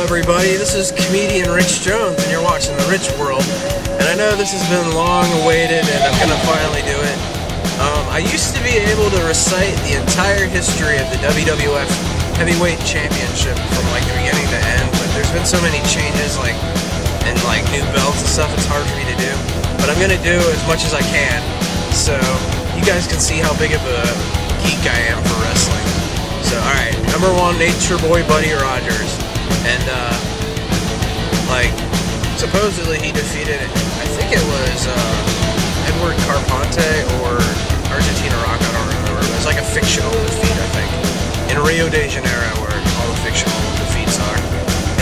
everybody, this is comedian Rich Jones and you're watching The Rich World. And I know this has been long awaited and I'm gonna finally do it. I used to be able to recite the entire history of the WWF Heavyweight Championship from like the beginning to end, but there's been so many changes and new belts and stuff, it's hard for me to do. But I'm gonna do as much as I can, so you guys can see how big of a geek I am for wrestling. So alright, number 1, Nature Boy Buddy Rogers. And supposedly he defeated, I think it was Edward Carpante or Argentina Rock, I don't remember. It was like a fictional defeat, I think, in Rio de Janeiro, where all the fictional defeats are.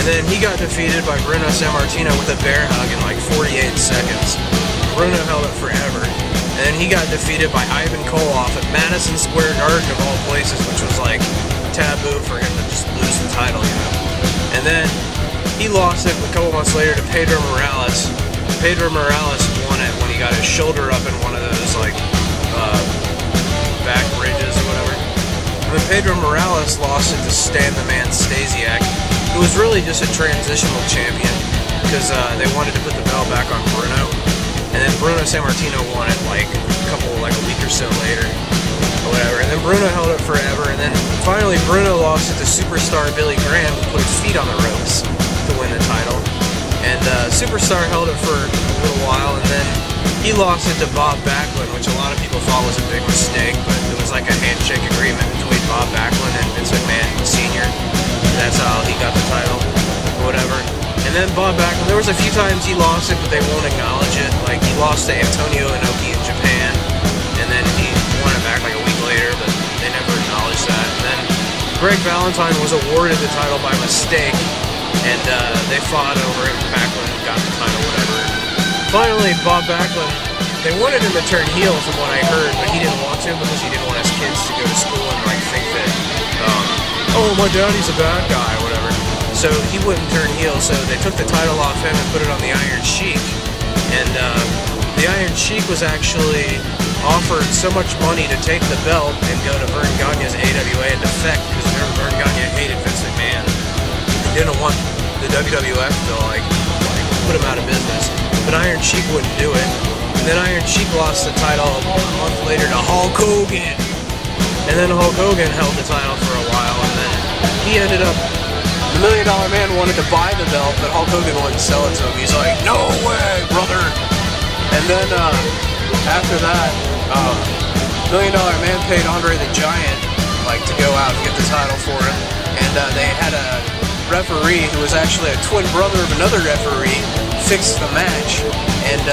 And then he got defeated by Bruno Sammartino with a bear hug in like 48 seconds. Bruno held it forever. And then he got defeated by Ivan Koloff at Madison Square Garden of all places, which was like taboo for him to just lose the title, you know. And then he lost it a couple months later to Pedro Morales. Pedro Morales won it when he got his shoulder up in one of those back bridges or whatever. And then Pedro Morales lost it to Stan the Man Stasiak, who was really just a transitional champion because they wanted to put the belt back on Bruno. And then Bruno Sammartino won it like a week or so later. Whatever, and then Bruno held it forever, and then finally Bruno lost it to Superstar Billy Graham, who put his feet on the ropes to win the title. And Superstar held it for a little while, and then he lost it to Bob Backlund, which a lot of people thought was a big mistake, but it was like a handshake agreement between Bob Backlund and Vince McMahon Sr. That's how he got the title, or whatever. And then Bob Backlund, there was a few times he lost it, but they won't acknowledge it. Like, he lost to Antonio Inoki in Japan, and then he won it back like a week later, but they never acknowledged that. And then Greg Valentine was awarded the title by mistake, and they fought over it. Backlund got the title, whatever. Finally, Bob Backlund, they wanted him to turn heel from what I heard, but he didn't want to because he didn't want his kids to go to school and like think that, oh, my daddy's a bad guy, or whatever. So he wouldn't turn heel, so they took the title off him and put it on the Iron Sheik. And the Iron Sheik was actually offered so much money to take the belt and go to Vern Gagne's AWA and defect, because Vern Gagne hated Vince McMahon and didn't want the WWF to put him out of business. But Iron Sheik wouldn't do it. And then Iron Sheik lost the title a month later to Hulk Hogan. And then Hulk Hogan held the title for a while, and then he ended up, the $1 Million Man wanted to buy the belt, but Hulk Hogan wouldn't sell it to him. He's like, no way, brother. And then after that, $1 Million Man paid Andre the Giant to go out and get the title for him. And they had a referee who was actually a twin brother of another referee fix the match. And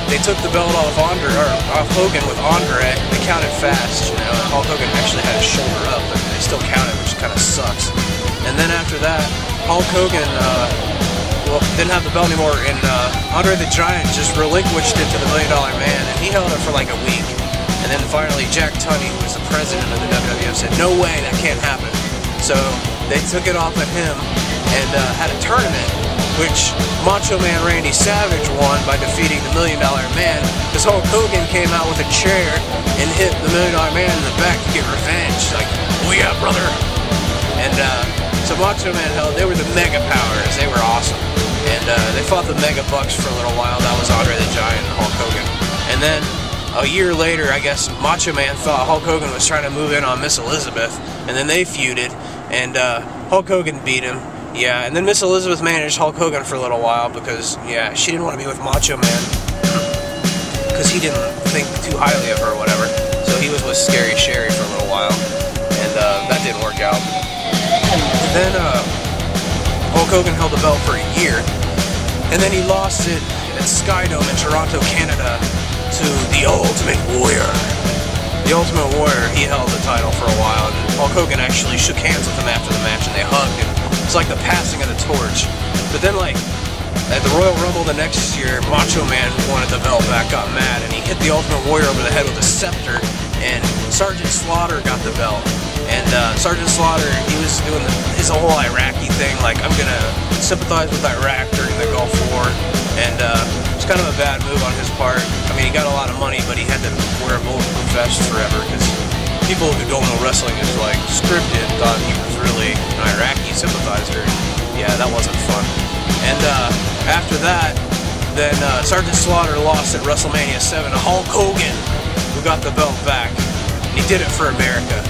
they took the belt off Hogan with Andre. They counted fast, you know. And Hulk Hogan actually had his shoulder up, but they still counted, which kind of sucks. And then after that, Hulk Hogan didn't have the belt anymore, and Andre the Giant just relinquished it to the $1 Million Man, and he held it for like a week. And then finally, Jack Tunney, who was the president of the WWF, said, no way, that can't happen. So they took it off of him and had a tournament, which Macho Man Randy Savage won by defeating the $1 Million Man, because Hulk Hogan came out with a chair and hit the $1 Million Man in the back to get revenge. Like, oh yeah, brother. And so Macho Man held, they were the Mega Powers, they were awesome. And they fought the Mega Bucks for a little while. That was Andre the Giant and Hulk Hogan. And then a year later, I guess, Macho Man thought Hulk Hogan was trying to move in on Miss Elizabeth, and then they feuded, and Hulk Hogan beat him. Yeah, and then Miss Elizabeth managed Hulk Hogan for a little while because, yeah, she didn't want to be with Macho Man because he didn't think too highly of her or whatever. So he was with Scary Sherry for a little while, and that didn't work out. And then Hulk Hogan held the belt for a year, and then he lost it at Skydome in Toronto, Canada, to the Ultimate Warrior. The Ultimate Warrior, he held the title for a while, and Hulk Hogan actually shook hands with him after the match, and they hugged, and it's like the passing of the torch. But then, at the Royal Rumble the next year, Macho Man wanted the belt back, got mad, and he hit the Ultimate Warrior over the head with a scepter, and Sergeant Slaughter got the belt. And Sergeant Slaughter, he was doing his whole Iraqi thing, like, I'm gonna sympathize with Iraq during the Gulf War, and it's kind of a bad move on his part. I mean, he got a lot of money, but he had to wear a bulletproof vest forever, because people who don't know wrestling is scripted thought he was really an Iraqi sympathizer. yeah, that wasn't fun. And after that, then Sergeant Slaughter lost at WrestleMania 7 to Hulk Hogan, who got the belt back. He did it for America.